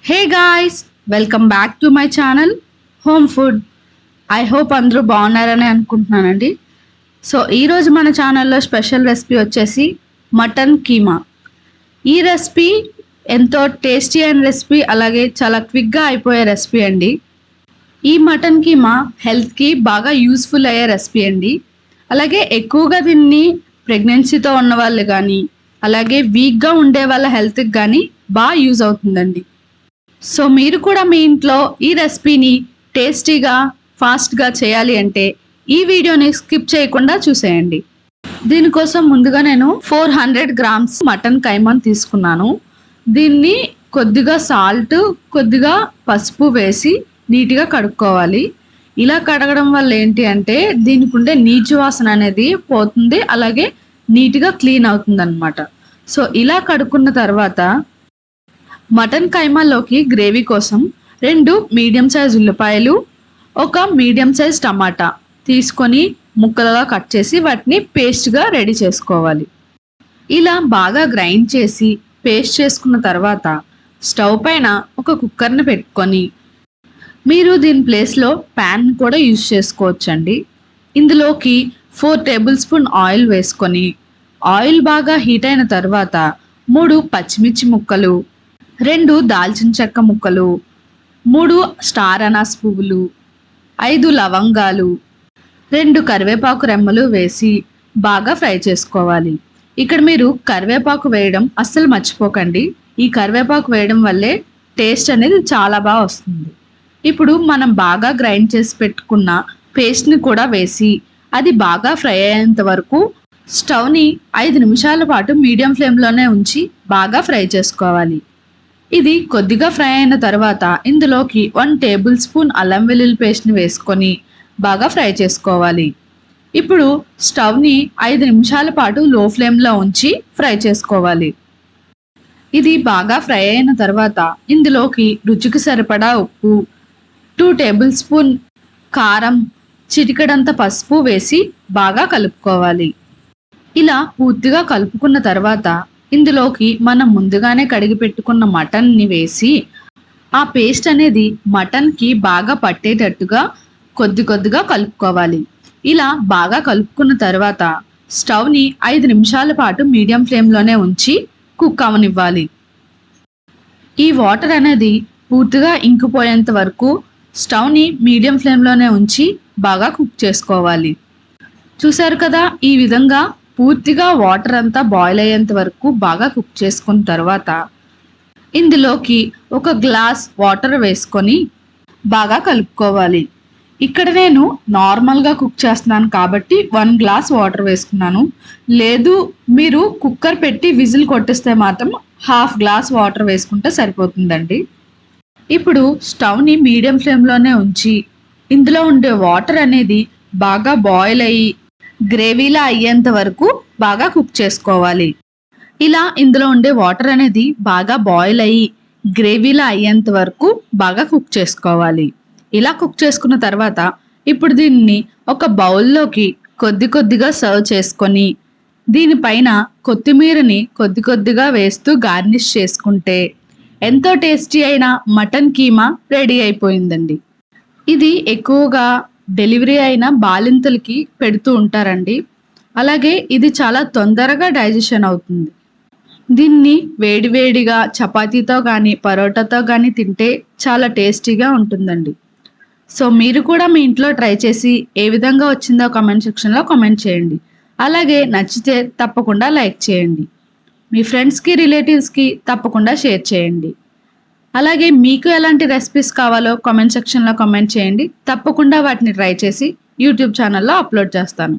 Hey guys, welcome back to my channel home food. I hope అందరూ బాగున్నారని అనుకుంటున్నానండి. So ఈరోజు మన ఛానల్లో స్పెషల్ రెసిపీ వచ్చేసి మటన్ కీమా. ఈ రెసిపీ ఎంతో టేస్టీ అయిన రెసిపీ, అలాగే చాలా క్విక్గా అయిపోయే రెసిపీ అండి. ఈ మటన్ కీమా హెల్త్కి బాగా యూస్ఫుల్ అయ్యే రెసిపీ అండి. అలాగే ఎక్కువగా దీన్ని ప్రెగ్నెన్సీతో ఉన్న వాళ్ళు కానీ, అలాగే వీక్గా ఉండే వాళ్ళ హెల్త్కి కానీ బాగా యూజ్ అవుతుందండి. సో మీరు కూడా మీ ఇంట్లో ఈ రెసిపీని టేస్టీగా ఫాస్ట్గా చేయాలి అంటే ఈ వీడియోని స్కిప్ చేయకుండా చూసేయండి. దీనికోసం ముందుగా నేను 400 గ్రామ్స్ మటన్ కైమాని తీసుకున్నాను. దీన్ని కొద్దిగా సాల్ట్, కొద్దిగా పసుపు వేసి నీట్గా కడుక్కోవాలి. ఇలా కడగడం వల్ల ఏంటి అంటే దీనికి ఉండే నీచు వాసన అనేది పోతుంది, అలాగే నీట్గా క్లీన్ అవుతుంది అన్నమాట. సో ఇలా కడుక్కున్న తర్వాత మటన్ కైమాలోకి గ్రేవీ కోసం 2 మీడియం సైజ్ ఉల్లిపాయలు, 1 మీడియం సైజ్ టమాటా తీసుకొని ముక్కలుగా కట్ చేసి వాటిని పేస్ట్గా రెడీ చేసుకోవాలి. ఇలా బాగా గ్రైండ్ చేసి పేస్ట్ చేసుకున్న తర్వాత స్టవ్ పైన ఒక కుక్కర్ని పెట్టుకొని, మీరు దీని ప్లేస్లో ప్యాన్ కూడా యూజ్ చేసుకోవచ్చండి. ఇందులోకి 4 టేబుల్ స్పూన్ ఆయిల్ వేసుకొని, ఆయిల్ బాగా హీట్ అయిన తర్వాత 3 పచ్చిమిర్చి ముక్కలు, 2 దాల్చిన చెక్క ముక్కలు, 3 స్టార్ అనాస్ పువ్వులు, 5 లవంగాలు, 2 కరివేపాకు రెమ్మలు వేసి బాగా ఫ్రై చేసుకోవాలి. ఇక్కడ మీరు కరివేపాకు వేయడం అస్సలు మర్చిపోకండి. ఈ కరివేపాకు వేయడం వల్లే టేస్ట్ అనేది చాలా బాగా వస్తుంది. ఇప్పుడు మనం బాగా గ్రైండ్ చేసి పెట్టుకున్న పేస్ట్ని కూడా వేసి అది బాగా ఫ్రై అయ్యేంత వరకు స్టవ్ని 5 నిమిషాల పాటు మీడియం ఫ్లేమ్లోనే ఉంచి బాగా ఫ్రై చేసుకోవాలి. ఇది కొద్దిగా ఫ్రై అయిన తర్వాత ఇందులోకి 1 టేబుల్ స్పూన్ అల్లం వెల్లుల్లి పేస్ట్ని వేసుకొని బాగా ఫ్రై చేసుకోవాలి. ఇప్పుడు స్టవ్ని 5 నిమిషాల పాటు లో ఫ్లేమ్లో ఉంచి ఫ్రై చేసుకోవాలి. ఇది బాగా ఫ్రై అయిన తర్వాత ఇందులోకి రుచికి సరిపడా ఉప్పు, 2 టేబుల్ స్పూన్ కారం, చిటికెడంత పసుపు వేసి బాగా కలుపుకోవాలి. ఇలా పూర్తిగా కలుపుకున్న తర్వాత ఇందులోకి మనం ముందుగానే కడిగి పెట్టుకున్న మటన్ని వేసి ఆ పేస్ట్ అనేది మటన్కి బాగా పట్టేటట్టుగా కొద్దిగా కలుపుకోవాలి. ఇలా బాగా కలుపుకున్న తర్వాత స్టవ్ని 5 నిమిషాల పాటు మీడియం ఫ్లేమ్లోనే ఉంచి కుక్ అవనివ్వాలి. ఈ వాటర్ అనేది పూర్తిగా ఇంకిపోయేంత వరకు స్టవ్ని మీడియం ఫ్లేమ్లోనే ఉంచి బాగా కుక్ చేసుకోవాలి. చూసారు కదా, ఈ విధంగా పూర్తిగా వాటర్ అంతా బాయిల్ అయ్యేంత వరకు బాగా కుక్ చేసుకున్న తర్వాత ఇందులోకి 1 గ్లాస్ వాటర్ వేసుకొని బాగా కలుపుకోవాలి. ఇక్కడ నేను నార్మల్గా కుక్ చేస్తున్నాను కాబట్టి 1 గ్లాస్ వాటర్ వేసుకున్నాను. లేదు మీరు కుక్కర్ పెట్టి విజిల్ కొట్టిస్తే మాత్రం 1/2 గ్లాస్ వాటర్ వేసుకుంటే సరిపోతుందండి. ఇప్పుడు స్టవ్ని మీడియం ఫ్లేమ్లోనే ఉంచి ఇందులో ఉండే వాటర్ అనేది బాగా బాయిల్ అయ్యి గ్రేవీలా అయ్యేంత వరకు బాగా కుక్ చేసుకోవాలి. ఇలా ఇందులో ఉండే వాటర్ అనేది బాగా బాయిల్ అయ్యి గ్రేవీలా అయ్యేంత వరకు బాగా కుక్ చేసుకోవాలి. ఇలా కుక్ చేసుకున్న తర్వాత ఇప్పుడు దీన్ని ఒక బౌల్లోకి కొద్దిగా సర్వ్ చేసుకొని దీనిపైన కొత్తిమీరని కొద్దిగా వేస్తూ గార్నిష్ చేసుకుంటే ఎంతో టేస్టీ అయిన మటన్ కీమా రెడీ అయిపోయిందండి. ఇది ఎక్కువగా డెలివరీ అయిన బాలింతలకి పెడుతూ ఉంటారండి. అలాగే ఇది చాలా తొందరగా డైజెషన్ అవుతుంది. దీన్ని వేడివేడిగా చపాతీతో కానీ పరోటాతో కానీ తింటే చాలా టేస్టీగా ఉంటుందండి. సో మీరు కూడా మీ ఇంట్లో ట్రై చేసి ఏ విధంగా వచ్చిందో కామెంట్ సెక్షన్లో కామెంట్ చేయండి. అలాగే నచ్చితే తప్పకుండా లైక్ చేయండి. మీ ఫ్రెండ్స్కి, రిలేటివ్స్కి తప్పకుండా షేర్ చేయండి. అలాగే మీకు ఎలాంటి రెసిపీస్ కావాలో కామెంట్ సెక్షన్లో కామెంట్ చేయండి. తప్పకుండా వాటిని ట్రై చేసి యూట్యూబ్ ఛానల్లో అప్లోడ్ చేస్తాను.